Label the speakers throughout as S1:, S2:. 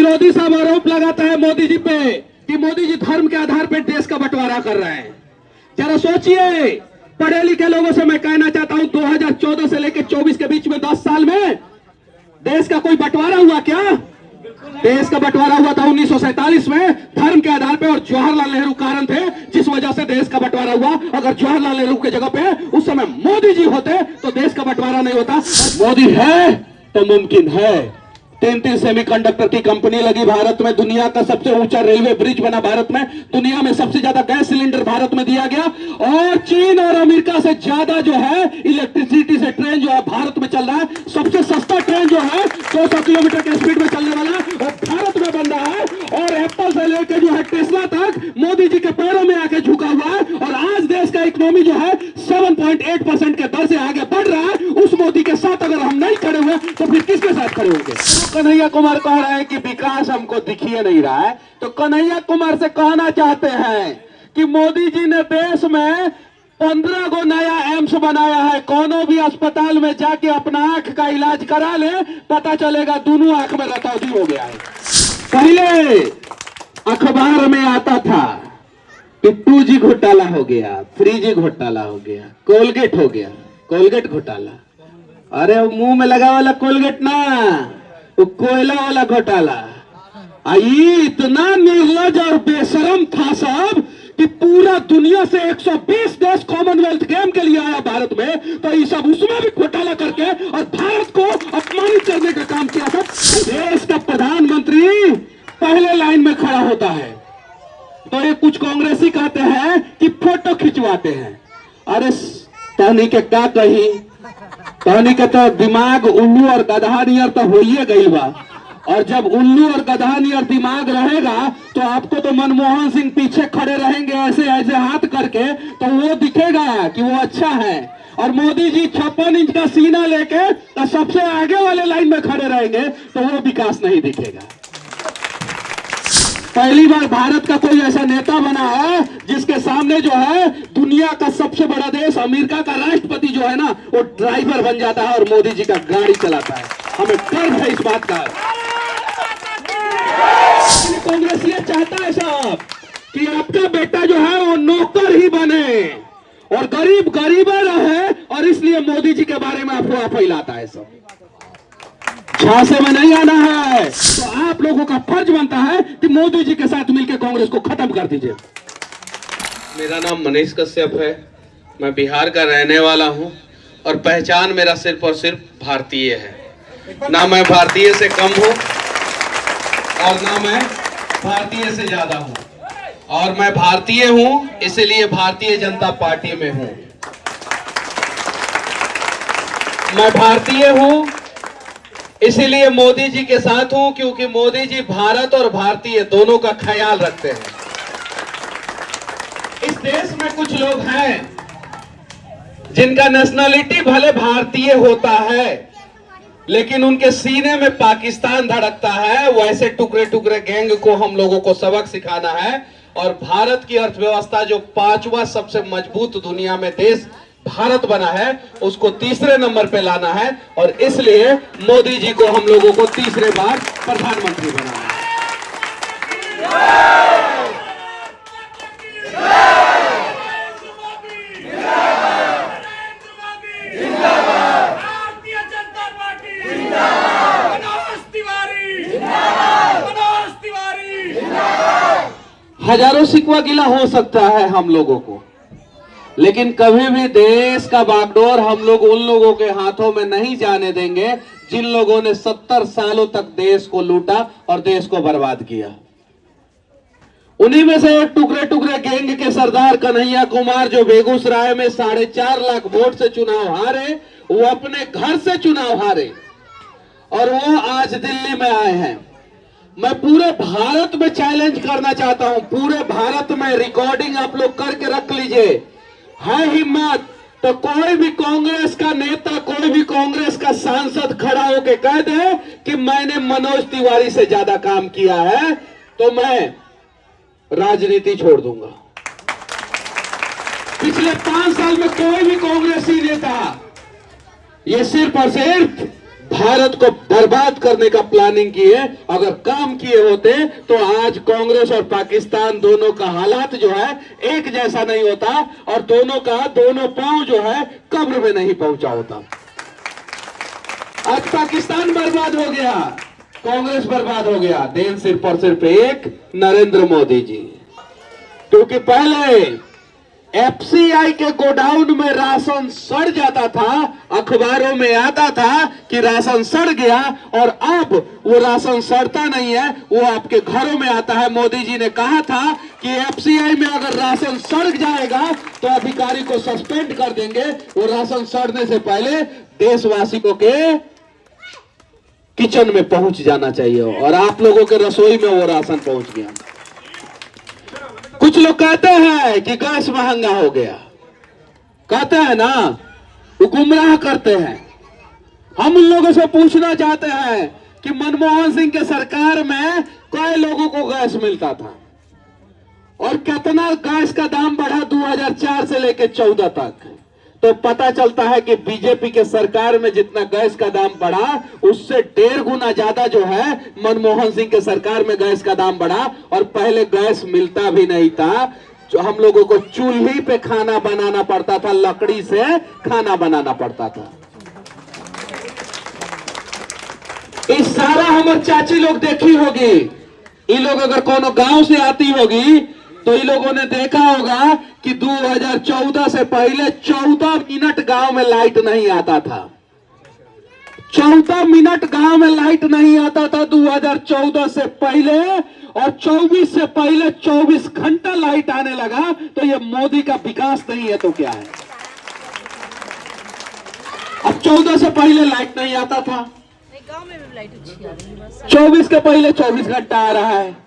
S1: विरोधी सब आरोप लगाता है मोदी जी पे कि मोदी जी धर्म के आधार पर देश का बंटवारा कर रहे हैं। जरा सोचिए, पढ़े लिखे लोगों से मैं कहना चाहता हूं 2014 से लेकर 24 के बीच में 10 साल में देश का कोई बंटवारा हुआ क्या? देश का बंटवारा हुआ था 1947 में धर्म के आधार पर, और जवाहरलाल नेहरू कारण थे जिस वजह से देश का बंटवारा हुआ। अगर जवाहरलाल नेहरू के जगह पे उस समय मोदी जी होते तो देश का बंटवारा नहीं होता। मोदी है तो मुमकिन है। 3 सेमीकंडक्टर की कंपनी लगी भारत में, दुनिया का सबसे ऊंचा रेलवे ब्रिज बना भारत में, दुनिया में सबसे ज्यादा गैस सिलेंडर भारत में दिया गया, और चीन और अमेरिका से ज्यादा जो है इलेक्ट्रिसिटी से ट्रेन जो है भारत में चल रहा है। सबसे सस्ता ट्रेन जो है 200 किलोमीटर के स्पीड में चलने वाला वो भारत में बन रहा है, और एप्पल से लेकर जो है टेस्ला तक मोदी जी के पैरों में आके झुका हुआ है। और आज देश का इकोनॉमी जो है 7.8% के दर से आगे बढ़ रहा है। उस मोदी के साथ अगर हम नहीं खड़े हुए तो फिर किसके साथ खड़े होंगे? कन्हैया कुमार कह रहे हैं कि विकास हमको दिखिए नहीं रहा है, तो कन्हैया कुमार से कहना चाहते हैं कि मोदी जी ने देश में 15 गो नया एम्स बनाया है। कोनो भी अस्पताल में जाके अपना आंख का इलाज करा ले, पता चलेगा दोनों आंख में रतौंधी हो गया है। पहले अखबार में आता था कि 2G घोटाला हो गया, 3G घोटाला हो गया, कोलगेट हो गया, कोलगेट घोटाला। अरे मुंह में लगा वाला कोलगेट ना, वो कोयला वाला घोटाला। इतना निर्लज और बेशरम था सब कि पूरा दुनिया से 120 देश कॉमनवेल्थ गेम के लिए आया भारत में, तो ये सब उसमें भी घोटाला करके और भारत को अपमानित करने का काम किया था। देश का प्रधानमंत्री पहले लाइन में खड़ा होता है तो ये कुछ कांग्रेसी कहते हैं कि फोटो खिंचवाते हैं। अरे तहनी के क्या कही, तहनी के तो दिमाग उल्लू और गधा नियर तो होइए गई बा, और जब उल्लू और गधा नियर दिमाग रहेगा तो आपको तो मनमोहन सिंह पीछे खड़े रहेंगे ऐसे ऐसे हाथ करके, तो वो दिखेगा कि वो अच्छा है। और मोदी जी 56 इंच का सीना लेके तो सबसे आगे वाले लाइन में खड़े रहेंगे तो वो विकास नहीं दिखेगा। पहली बार भारत का कोई ऐसा नेता बना है जिसके सामने जो है दुनिया का सबसे बड़ा देश अमेरिका का राष्ट्रपति जो है ना वो ड्राइवर बन जाता है और मोदी जी का गाड़ी चलाता है। हमें गर्व है इस बात का। कांग्रेस ये चाहता है साहब कि आपका बेटा जो है वो नौकर ही बने और गरीब गरीबा रहे, और इसलिए मोदी जी के बारे में अफवाह फैलाता है। सब झांसे में नहीं आना है, तो आप लोगों का फर्ज बनता है कि मोदी जी के साथ मिलकर कांग्रेस को खत्म कर दीजिए।
S2: मेरा नाम मनीष कश्यप है, मैं बिहार का रहने वाला हूं और पहचान मेरा सिर्फ और सिर्फ भारतीय है। ना मैं भारतीय से कम हूं और ना मैं भारतीय से ज्यादा हूं, और मैं भारतीय हूं इसलिए भारतीय जनता पार्टी में हूं। मैं भारतीय हूं इसीलिए मोदी जी के साथ हूं, क्योंकि मोदी जी भारत और भारतीय दोनों का ख्याल रखते हैं। इस देश में कुछ लोग हैं जिनका नेशनलिटी भले भारतीय होता है लेकिन उनके सीने में पाकिस्तान धड़कता है। वैसे टुकड़े टुकड़े गैंग को हम लोगों को सबक सिखाना है, और भारत की अर्थव्यवस्था जो 5वां सबसे मजबूत दुनिया में देश भारत बना है उसको तीसरे नंबर पे लाना है, और इसलिए मोदी जी को हम लोगों को तीसरे बार प्रधानमंत्री बनाना है। हजारों शिकवा गिला हो सकता है हम लोगों को, लेकिन कभी भी देश का बागडोर हम लोग उन लोगों के हाथों में नहीं जाने देंगे जिन लोगों ने 70 सालों तक देश को लूटा और देश को बर्बाद किया। उन्हीं में से एक टुकड़े टुकड़े गैंग के सरदार कन्हैया कुमार जो बेगूसराय में 4.5 लाख वोट से चुनाव हारे, वो अपने घर से चुनाव हारे और वो आज दिल्ली में आए हैं। मैं पूरे भारत में चैलेंज करना चाहता हूं, पूरे भारत में रिकॉर्डिंग आप लोग करके रख लीजिए। है हिम्मत तो कोई भी कांग्रेस का नेता, कोई भी कांग्रेस का सांसद खड़ा होकर कह दे कि मैंने मनोज तिवारी से ज्यादा काम किया है तो मैं राजनीति छोड़ दूंगा। पिछले 5 साल में कोई भी कांग्रेसी नेता ये सिर्फ और सिर्फ भारत को बर्बाद करने का प्लानिंग किए। अगर काम किए होते तो आज कांग्रेस और पाकिस्तान दोनों का हालात जो है एक जैसा नहीं होता और दोनों पांव जो है कब्र में नहीं पहुंचा होता। आज पाकिस्तान बर्बाद हो गया, कांग्रेस बर्बाद हो गया, देन सिर्फ और सिर्फ एक नरेंद्र मोदी जी। क्योंकि पहले एफसीआई के गोडाउन में राशन सड़ जाता था, अखबारों में आता था कि राशन सड़ गया, और अब वो राशन सड़ता नहीं है, वो आपके घरों में आता है। मोदी जी ने कहा था कि एफसीआई में अगर राशन सड़ जाएगा तो अधिकारी को सस्पेंड कर देंगे। वो राशन सड़ने से पहले देशवासियों के किचन में पहुंच जाना चाहिए, और आप लोगों के रसोई में वो राशन पहुंच गया। कुछ लोग कहते हैं कि गैस महंगा हो गया, कहते हैं ना, वो गुमराह करते हैं। हम उन लोगों से पूछना चाहते हैं कि मनमोहन सिंह के सरकार में कई लोगों को गैस मिलता था और कितना गैस का दाम बढ़ा 2004 से लेकर 14 तक, तो पता चलता है कि बीजेपी के सरकार में जितना गैस का दाम बढ़ा उससे 1.5 गुना ज्यादा जो है मनमोहन सिंह के सरकार में गैस का दाम बढ़ा। और पहले गैस मिलता भी नहीं था, जो हम लोगों को चूल्ही पे खाना बनाना पड़ता था, लकड़ी से खाना बनाना पड़ता था। इस सारा हमारे चाची लोग देखी होगी, ये लोग अगर कोनो गांव से आती होगी तो इन लोगों ने देखा होगा कि 2014 से पहले 14 मिनट गांव में लाइट नहीं आता था। 14 मिनट गांव में लाइट नहीं आता था 2014 से पहले, और 24 से पहले 24 घंटा लाइट आने लगा। तो ये मोदी का विकास नहीं है तो क्या है? अब 14 से पहले लाइट नहीं आता था,
S3: गांव में भी लाइट अच्छी आ रही है,
S2: 24 के पहले 24 घंटा आ रहा है।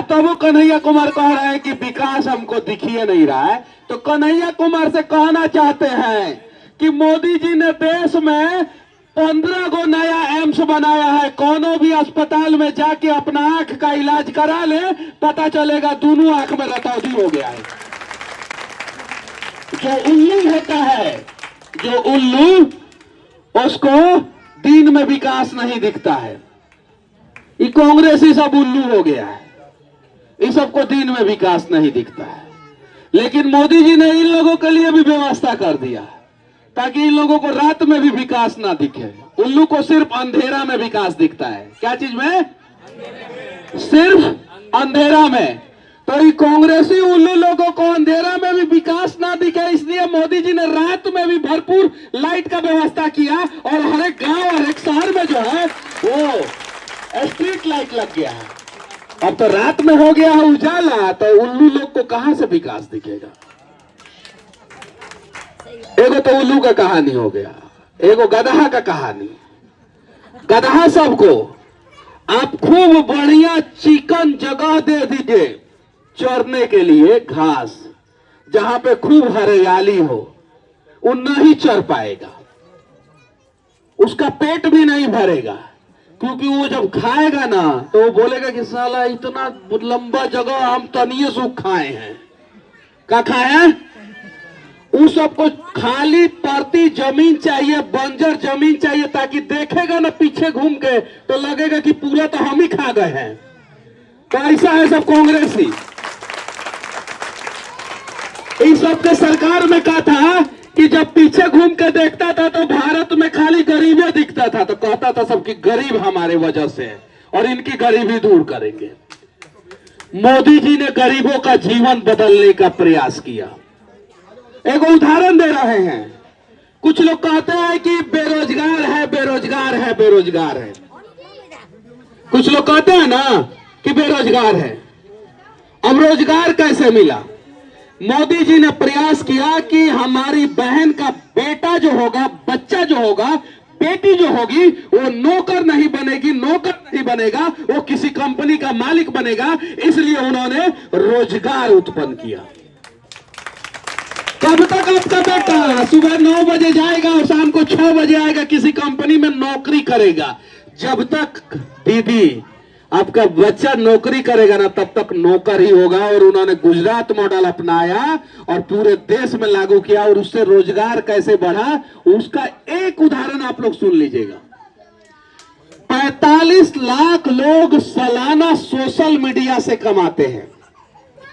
S2: तो वो कन्हैया कुमार कह रहे हैं कि विकास हमको दिखिए नहीं रहा है। तो कन्हैया कुमार से कहना चाहते हैं कि मोदी जी ने देश में 15 गो नया एम्स बनाया है। कोनो भी अस्पताल में जाके अपना आंख का इलाज करा ले, पता चलेगा दोनों आंख में रतौंधी हो गया है। जो उल्लू होता है, जो उल्लू, उसको दिन में विकास नहीं दिखता है। ये कांग्रेस ही सब उल्लू हो गया है, इस सबको दिन में विकास नहीं दिखता है। लेकिन मोदी जी ने इन लोगों के लिए भी व्यवस्था कर दिया ताकि इन लोगों को रात में भी विकास ना दिखे। उल्लू को सिर्फ अंधेरा में विकास दिखता है। क्या चीज में? सिर्फ अंधेरा में। तो ये कांग्रेसी उल्लू लोगों को अंधेरा में भी विकास ना दिखे, इसलिए मोदी जी ने रात में भी भरपूर लाइट का व्यवस्था किया, और हर एक गांव और एक शहर में जो है वो स्ट्रीट लाइट लग गया है। अब तो रात में हो गया है उजाला, तो उल्लू लोग को कहां से विकास दिखेगा? एगो तो उल्लू का कहानी हो गया, एगो गधा का कहानी। गधा सबको आप खूब बढ़िया चिकन जगह दे दीजिए चरने के लिए, घास जहां पे खूब हरियाली हो, वो नहीं चर पाएगा, उसका पेट भी नहीं भरेगा। क्योंकि वो जब खाएगा ना तो वो बोलेगा कि साला इतना लंबा जगह हम तनिए सुख खाए हैं। क्या खाए हैं? उस सबको खाली पड़ती जमीन चाहिए, बंजर जमीन चाहिए, ताकि देखेगा ना पीछे घूम के तो लगेगा कि पूरा तो हम ही खा गए हैं। तो ऐसा है सब कांग्रेसी। इन सबके सरकार में कहा था कि जब पीछे घूम के देखता था तो भारत में खाली गरीबी दिखता था, तो कहता था सबकी गरीब हमारे वजह से है और इनकी गरीबी दूर करेंगे। मोदी जी ने गरीबों का जीवन बदलने का प्रयास किया। एक उदाहरण दे रहे हैं। कुछ लोग कहते हैं कि बेरोजगार है, बेरोजगार है, बेरोजगार है। कुछ लोग कहते हैं ना कि बेरोजगार है। अब रोजगार कैसे मिला? मोदी जी ने प्रयास किया कि हमारी बहन का बेटा जो होगा, बच्चा जो होगा, बेटी जो होगी, वो नौकर नहीं बनेगी, नौकर नहीं बनेगा, वो किसी कंपनी का मालिक बनेगा। इसलिए उन्होंने रोजगार उत्पन्न किया। कब तक आपका बेटा सुबह 9 बजे जाएगा और शाम को 6 बजे आएगा, किसी कंपनी में नौकरी करेगा? जब तक दीदी आपका बच्चा नौकरी करेगा ना, तब तक नौकर ही होगा। और उन्होंने गुजरात मॉडल अपनाया और पूरे देश में लागू किया, और उससे रोजगार कैसे बढ़ा उसका एक उदाहरण आप लोग सुन लीजिएगा। 45 लाख लोग सालाना सोशल मीडिया से कमाते हैं।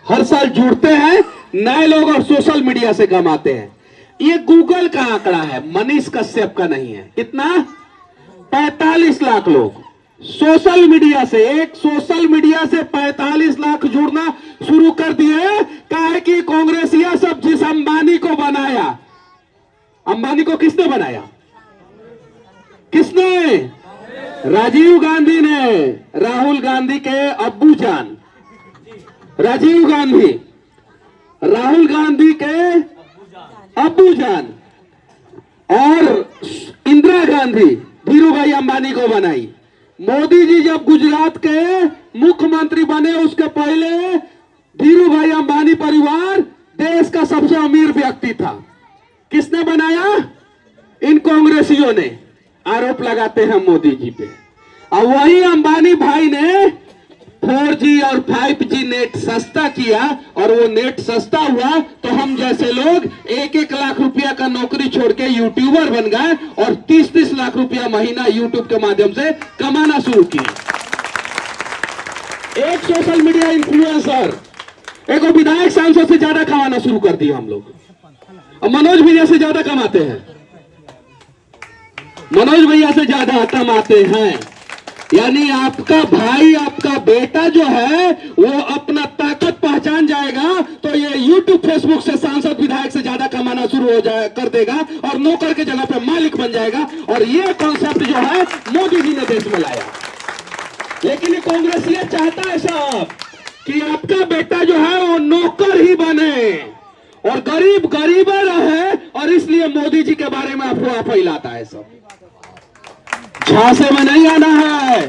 S2: हर साल जुड़ते हैं नए लोग और सोशल मीडिया से कमाते हैं। ये गूगल का आंकड़ा है, मनीष कश्यप का नहीं है। कितना? 45 लाख लोग सोशल मीडिया से, एक सोशल मीडिया से 45 लाख जुड़ना शुरू कर दिए। काहे कि कांग्रेसिया सब जिस अंबानी को बनाया, अंबानी को किसने बनाया? किसने? राजीव गांधी ने, राहुल गांधी के अब्बू जान राजीव गांधी, राहुल गांधी के अब्बू जान और इंदिरा गांधी धीरू भाई अंबानी को बनाई। मोदी जी जब गुजरात के मुख्यमंत्री बने उसके पहले धीरू भाई अंबानी परिवार देश का सबसे अमीर व्यक्ति था। किसने बनाया? इन कांग्रेसियों ने। आरोप लगाते हैं मोदी जी पे। और वही अंबानी भाई ने 4G और 5G नेट सस्ता किया, और वो नेट सस्ता हुआ तो हम जैसे लोग 1-1 लाख रुपया का नौकरी छोड़ के यूट्यूबर बन गए और 30-30 लाख रुपया महीना यूट्यूब के माध्यम से कमाना शुरू किए। एक सोशल मीडिया इन्फ्लुएंसर, एक विधायक सांसद से ज्यादा कमाना शुरू कर दिया हम लोग। और मनोज भैया से ज्यादा कमाते हैं, मनोज भैया से ज्यादा कमाते हैं। यानी आपका भाई, आपका बेटा जो है वो अपना ताकत पहचान जाएगा तो ये यूट्यूब फेसबुक से सांसद विधायक से ज्यादा कमाना शुरू हो जाए कर देगा और नौकर के जगह पे मालिक बन जाएगा। और ये कॉन्सेप्ट जो है मोदी जी ने देश में लाया। लेकिन ये कांग्रेस ये चाहता है साहब कि आपका बेटा जो है वो नौकर ही बने और गरीब गरीब रहे, और इसलिए मोदी जी के बारे में अफवाह फैलाता है सब। झांसे में नहीं आना है।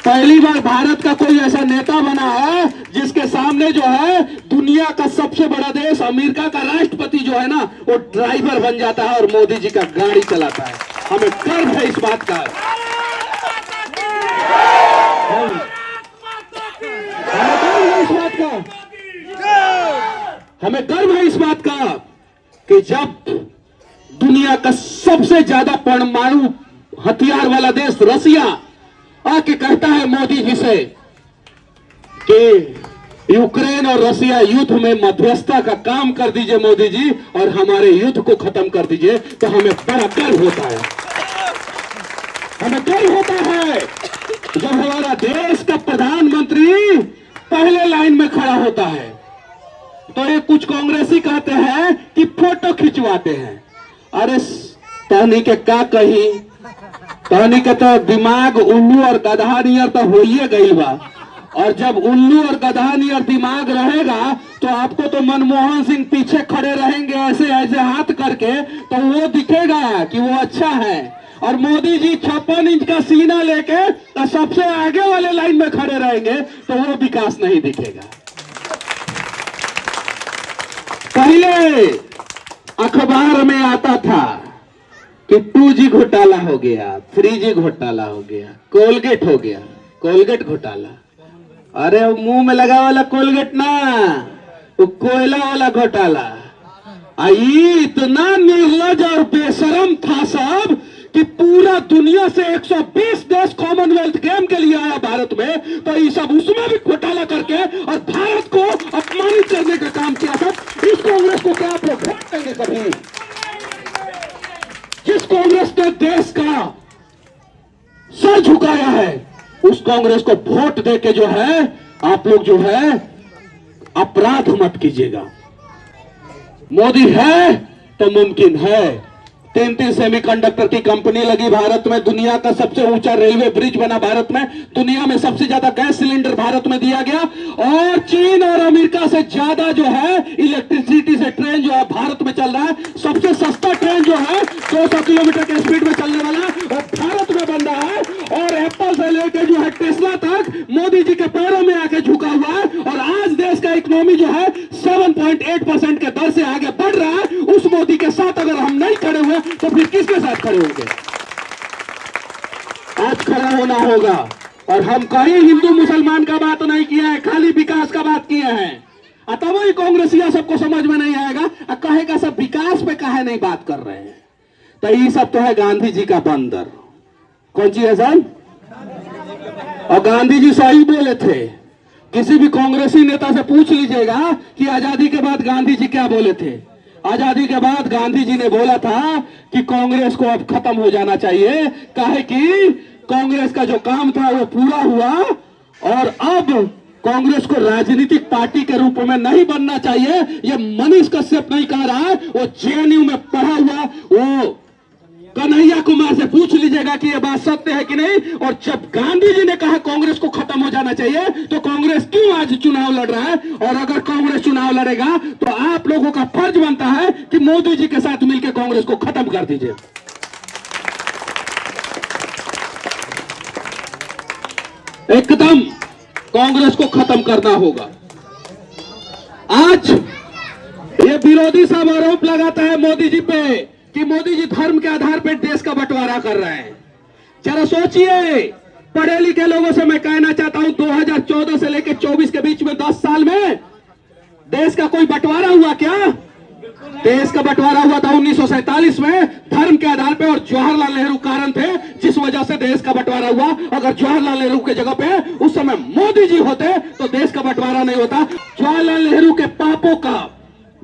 S2: पहली बार भारत का कोई ऐसा नेता बना है जिसके सामने जो है दुनिया का सबसे बड़ा देश अमेरिका का राष्ट्रपति जो है ना वो ड्राइवर बन जाता है और मोदी जी का गाड़ी चलाता है। हमें गर्व है इस बात का। हमें गर्व है इस बात का कि जब दुनिया का सबसे ज्यादा परमाणु हथियार वाला देश रसिया आके कहता है मोदी जी से कि यूक्रेन और रसिया युद्ध में मध्यस्थता का काम कर दीजिए मोदी जी और हमारे युद्ध को खत्म कर दीजिए, तो हमें बड़ा गर्व होता है। हमें गर्व होता है जब हमारा देश का प्रधानमंत्री पहले लाइन में खड़ा होता है। तो ये कुछ कांग्रेसी कहते हैं कि फोटो खिंचवाते हैं। अरे तहनी के का कही, तहनी के तो दिमाग उल्लू और गधा नियर तो हो ही गई बा। और जब उल्लू और गधा नियर दिमाग रहेगा तो आपको तो मनमोहन सिंह पीछे खड़े रहेंगे ऐसे ऐसे हाथ करके, तो वो दिखेगा कि वो अच्छा है। और मोदी जी 56 इंच का सीना लेके तो सबसे आगे वाले लाइन में खड़े रहेंगे तो वो विकास नहीं दिखेगा। पहले अखबार में आता था कि 2G घोटाला हो गया, 3G घोटाला हो गया, कोलगेट हो गया, कोलगेट घोटाला। अरे वो मुंह में लगा वाला कोलगेट ना, वो कोयला वाला घोटाला। इतना निर्लज और बेशरम था सब कि पूरा दुनिया से 120 देश कॉमनवेल्थ गेम के लिए आया भारत में, तो ये सब उसमें भी घोटाला करके और भारत को अपमानित करने का काम किया। सब इस कांग्रेस को क्या आप लोग वोट देंगे कभी? जिस कांग्रेस ने देश का सर झुकाया है उस कांग्रेस को वोट देके जो है आप लोग जो है अपराध मत कीजिएगा। मोदी है तो मुमकिन है। 3 सेमीकंडक्टर की कंपनी लगी भारत में, दुनिया का सबसे ऊंचा रेलवे ब्रिज बना भारत में, दुनिया में सबसे ज्यादा गैस सिलेंडर भारत में दिया गया, और चीन और अमेरिका से ज्यादा जो है इलेक्ट्रिसिटी से ट्रेन जो है भारत में चल रहा है। सबसे सस्ता ट्रेन जो है 200 किलोमीटर के स्पीड में चलने वाला वो भारत में बन रहा है। और एप्पल से लेकर जो है टेस्ला तक मोदी जी के पैरों में आके झुका हुआ है। और आज देश का इकोनॉमी जो है 7.8% के दर से आगे बढ़ रहा है। उस मोदी के साथ अगर हम नहीं खड़े हुए तो फिर किसके साथ खड़े होंगे? आज खड़ा होना होगा। और हम कहीं हिंदू मुसलमान का बात नहीं किया है, खाली विकास का बात किए हैं। तब वही कांग्रेसिया सबको समझ में नहीं आएगा, कहेगा सब विकास पे काहे नहीं बात कर रहे हैं। तो ये सब तो है गांधी जी का बंदर। कौन सी है सर?
S1: और गांधी जी सही बोले थे। किसी भी कांग्रेसी नेता से पूछ लीजिएगा कि आजादी के बाद गांधी जी क्या बोले थे। आजादी के बाद गांधी जी ने बोला था कि कांग्रेस को अब खत्म हो जाना चाहिए, काहे कि कांग्रेस का जो काम था वो पूरा हुआ और अब कांग्रेस को राजनीतिक पार्टी के रूप में नहीं बनना चाहिए। ये मनीष कश्यप नहीं कह रहा है, वो जेएनयू में पढ़ा हुआ वो कन्हैया कुमार से पूछ लीजिएगा कि ये बात सत्य है कि नहीं। और जब गांधी जी ने कहा कांग्रेस को खत्म हो जाना चाहिए तो कांग्रेस क्यों आज चुनाव लड़ रहा है। और अगर कांग्रेस चुनाव लड़ेगा तो आप लोगों का फर्ज बनता है कि मोदी जी के साथ मिलकर कांग्रेस को खत्म कर दीजिए। एकदम कांग्रेस को खत्म करना होगा। आज ये विरोधी सब आरोप लगाता है मोदी जी पे कि मोदी जी धर्म के आधार पर देश का बंटवारा कर रहे हैं। जरा सोचिए, पढ़े लिखे लोगों से मैं कहना चाहता हूं 2014 से लेकर 24 के बीच में 10 साल में देश का कोई बंटवारा हुआ क्या? देश का बंटवारा हुआ था 1947 में धर्म के आधार पे और जवाहरलाल नेहरू कारण थे जिस वजह से देश का बंटवारा हुआ। अगर जवाहरलाल नेहरू के जगह पे उस समय मोदी जी होते तो देश का बंटवारा नहीं होता। जवाहरलाल नेहरू के पापों का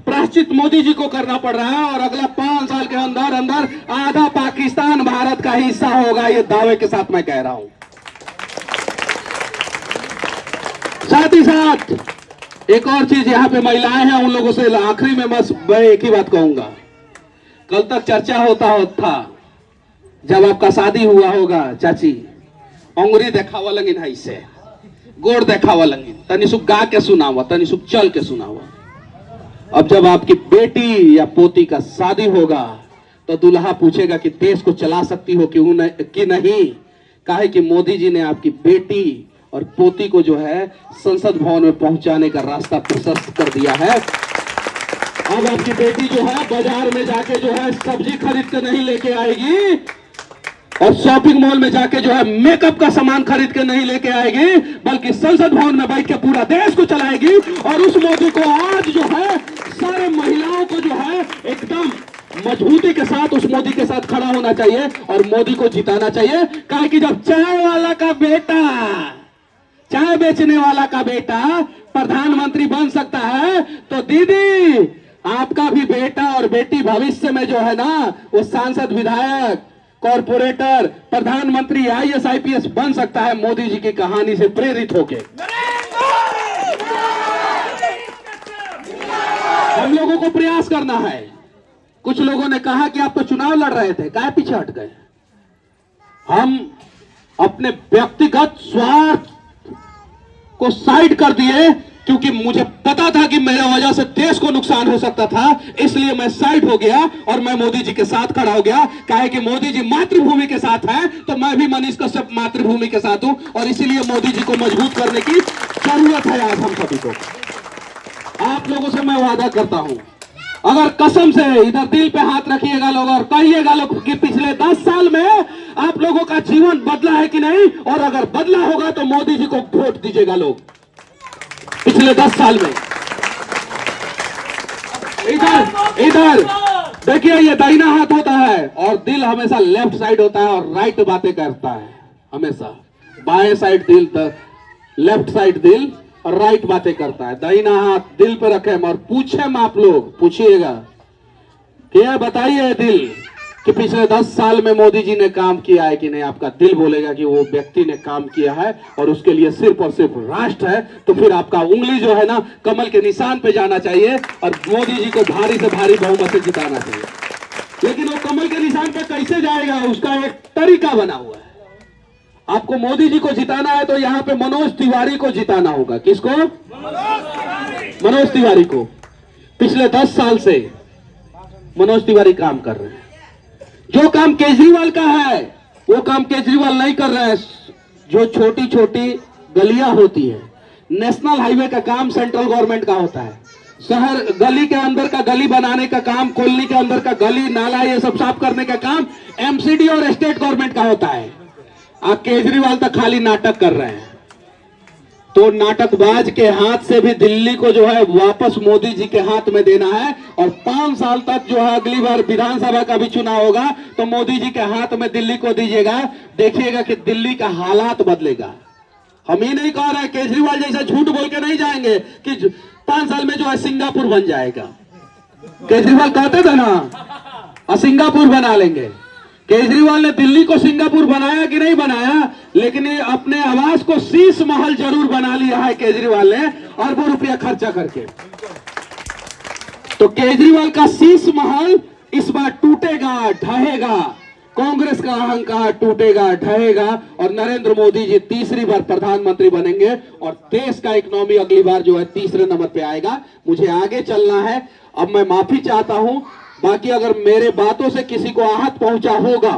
S1: प्रायश्चित मोदी जी को करना पड़ रहा है और अगला 5 साल के अंदर अंदर आधा पाकिस्तान भारत का हिस्सा होगा, ये दावे के साथ मैं कह रहा हूं। साथ ही साथ एक और चीज, यहाँ पे महिलाएं हैं, उन लोगों से आखिरी में बस मैं एक ही बात कहूंगा। कल तक चर्चा होता था जब आपका शादी हुआ होगा, चाची अंगुरी देखावा लंगिन है, इससे गोड़ देखावा लंगिन, तनी सुख गा के सुनावा, तनी सुख चल के सुनावा। अब जब आपकी बेटी या पोती का शादी होगा तो दूल्हा पूछेगा कि देश को चला सकती हो कि नहीं। काहे कि मोदी जी ने आपकी बेटी और पोती को जो है संसद भवन में पहुंचाने का रास्ता प्रशस्त कर दिया है। अब आपकी बेटी जो है बाजार में जाके जो है सब्जी खरीद के नहीं लेके आएगी और शॉपिंग मॉल में जाके जो है मेकअप का सामान खरीद के नहीं लेके आएगी, बल्कि संसद भवन में बैठ के पूरा देश को चलाएगी। और उस मोदी को आज जो है सारे महिलाओं को जो है एकदम मजबूती के साथ उस मोदी के साथ खड़ा होना चाहिए और मोदी को जिताना चाहिए। काहे कि जब चाय वाला का बेटा, चाय बेचने वाला का बेटा प्रधानमंत्री बन सकता है तो दीदी आपका भी बेटा और बेटी भविष्य में जो है ना वो सांसद, विधायक, कॉर्पोरेटर, प्रधानमंत्री, आईएएस, आईपीएस बन सकता है मोदी जी की कहानी से प्रेरित होके। हम लोगों को प्रयास करना है। कुछ लोगों ने कहा कि आप तो चुनाव लड़ रहे थे, काहे पीछे हट गए? हम अपने व्यक्तिगत स्वार्थ को साइड कर दिए क्योंकि मुझे पता था कि मेरे वजह से देश को नुकसान हो सकता था, इसलिए मैं साइड हो गया और मैं मोदी जी के साथ खड़ा हो गया। काहे कि मोदी जी मातृभूमि के साथ हैं तो मैं भी मनीष कश्यप मातृभूमि के साथ हूं और इसीलिए मोदी जी को मजबूत करने की जरूरत है आज हम सभी को। आप लोगों से मैं वादा करता हूं, अगर कसम से इधर दिल पे हाथ रखिएगा लोग और कहिएगा लोग कि पिछले 10 साल में आप लोगों का जीवन बदला है कि नहीं, और अगर बदला होगा तो मोदी जी को वोट दीजिएगा लोग। पिछले 10 साल में इधर देखिए, ये दाहिना हाथ होता है और दिल हमेशा लेफ्ट साइड होता है और राइट बातें करता है हमेशा। बाएं साइड दिल, लेफ्ट साइड दिल और राइट बातें करता है। दाहिना हाथ दिल पे रखे और पूछे, आप लोग पूछिएगा कि बताइए दिल कि पिछले 10 साल में मोदी जी ने काम किया है कि नहीं। आपका दिल बोलेगा कि वो व्यक्ति ने काम किया है और उसके लिए सिर्फ और सिर्फ राष्ट्र है, तो फिर आपका उंगली जो है ना कमल के निशान पे जाना चाहिए और मोदी जी को भारी से भारी बहुमत से जिताना चाहिए। लेकिन वो कमल के निशान पे कैसे जाएगा, उसका एक तरीका बना हुआ है। आपको मोदी जी को जिताना है तो यहाँ पे मनोज तिवारी को जिताना होगा। किसको? मनोज तिवारी को। पिछले 10 साल से मनोज तिवारी काम कर रहे हैं। जो काम केजरीवाल का है वो काम केजरीवाल नहीं कर रहे हैं। जो छोटी छोटी गलियां होती है, नेशनल हाईवे का काम सेंट्रल गवर्नमेंट का होता है। शहर गली के अंदर का गली बनाने का काम, कॉलोनी के अंदर का गली नाला ये सब साफ करने का काम एमसीडी और स्टेट गवर्नमेंट का होता है। आप केजरीवाल तक खाली नाटक कर रहे हैं। तो नाटकबाज के हाथ से भी दिल्ली को जो है वापस मोदी जी के हाथ में देना है। और 5 साल तक जो है अगली बार विधानसभा का भी चुनाव होगा तो मोदी जी के हाथ में दिल्ली को दीजिएगा। देखिएगा कि दिल्ली का हालात बदलेगा। हम ये नहीं कह रहे हैं, केजरीवाल जैसा झूठ बोल के नहीं जाएंगे कि 5 साल में जो है सिंगापुर बन जाएगा। केजरीवाल कहते थे ना, और सिंगापुर बना लेंगे। केजरीवाल ने दिल्ली को सिंगापुर बनाया कि नहीं बनाया, लेकिन ये अपने आवास को शीश महल जरूर बना लिया है केजरीवाल ने, अरबों रुपया खर्चा करके। तो केजरीवाल का शीश महल इस बार टूटेगा, ढहेगा। कांग्रेस का अहंकार टूटेगा, ढहेगा और नरेंद्र मोदी जी तीसरी बार प्रधानमंत्री बनेंगे और देश का इकोनॉमी अगली बार जो है तीसरे नंबर पे आएगा। मुझे आगे चलना है, अब मैं माफी चाहता हूं। बाकी अगर मेरे बातों से किसी को आहत पहुंचा होगा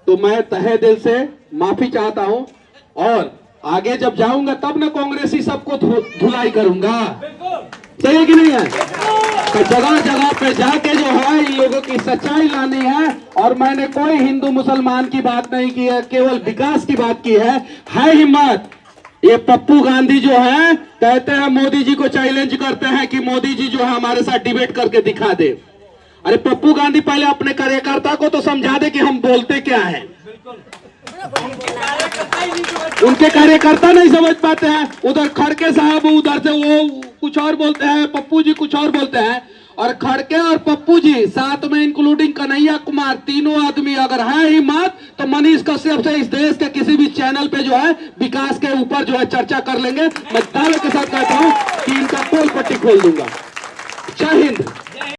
S1: तो मैं तहे दिल से माफी चाहता हूं। और आगे जब जाऊंगा तब ना कांग्रेसी सबको धुलाई करूंगा। सही है कि नहीं है? तो जगह जगह पे जाके जो है इन लोगों की सच्चाई लानी है। और मैंने कोई हिंदू मुसलमान की बात नहीं की है, केवल विकास की बात की है हिम्मत। ये पप्पू गांधी जो है कहते हैं, मोदी जी को चैलेंज करते हैं कि मोदी जी जो है हमारे साथ डिबेट करके दिखा दे। अरे पप्पू गांधी पहले अपने कार्यकर्ता को तो समझा दे कि हम बोलते क्या हैं। उनके कार्यकर्ता नहीं समझ पाते हैं। उधर खड़के साहब उधर से वो कुछ और बोलते हैं, पप्पू जी कुछ और बोलते हैं। और खड़के और पप्पू जी साथ में इंक्लूडिंग कन्हैया कुमार, तीनों आदमी अगर है हिम्मत तो मनीष कश्यप से इस देश के किसी भी चैनल पे जो है विकास के ऊपर जो है चर्चा कर लेंगे। मैं दावे के साथ कहता हूं कि इनका पोल पट्टी खोल दूंगा। जय हिंद।